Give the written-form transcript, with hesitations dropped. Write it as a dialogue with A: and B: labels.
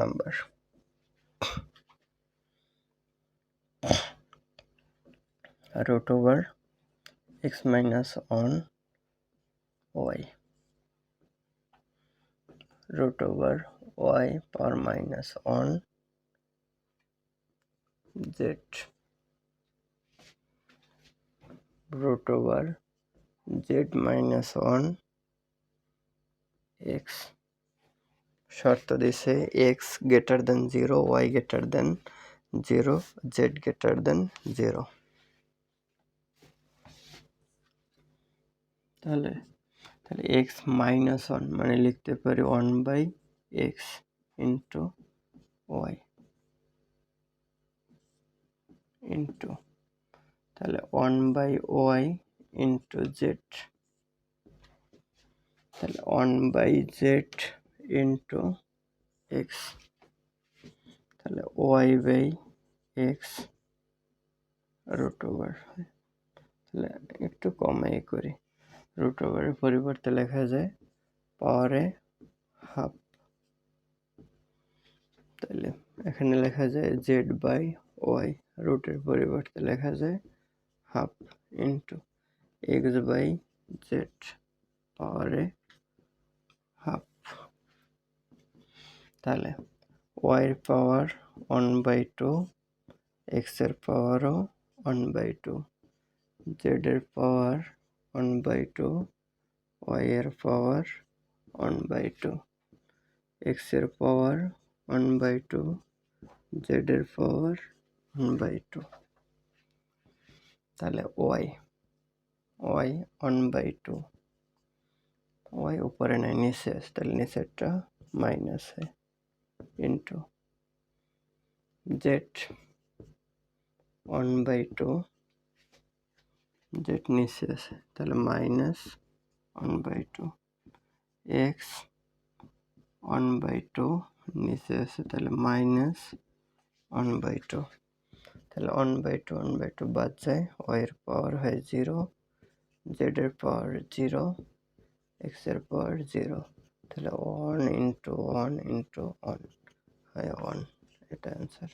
A: Number. root over x minus 1 y, root over y power minus 1 z, root over z minus 1 x, শর্ত দিছে x greater than 0, y greater than 0, z greater than 0। তাহলে x minus 1 মানে লিখতে পারি 1/x into y into তাহলে 1/y into z, তাহলে 1/z into x, তাহলে y/x root over, তাহলে একটু কমাই করি, root over এর পরিবর্তে লেখা যায় পাওয়ারে হাফ, তাহলে এখানে লেখা যায় z/y, রুটের পরিবর্তে লেখা যায় হাফ ইন্টু x/z পাওয়ারে হাফ, তাহলে y এর পাওয়ার 1/2, x এর পাওয়ারও 1/2, z এর পাওয়ার 1/2, y এর পাওয়ার 1/2, x এর পাওয়ার 1/2, z এর পাওয়ার 1/2, তাহলে y 1/2, y উপরে নাই নিচে আছে, তাহলে নিচেরটা মাইনাস হয় ইন্টু z 1/2, z নিচে আছে তাহলে মাইনাস 1/2, x 1/2 নিচে আছে তাহলে মাইনাস 1/2, তাহলে 1/2 বাদ যায়, y এর পাওয়ার হয় 0, z এর পাওয়ার 0, x এর পাওয়ার 0, তাহলে 1 into 1 into 1 হয় 1, এটা অ্যান্সার।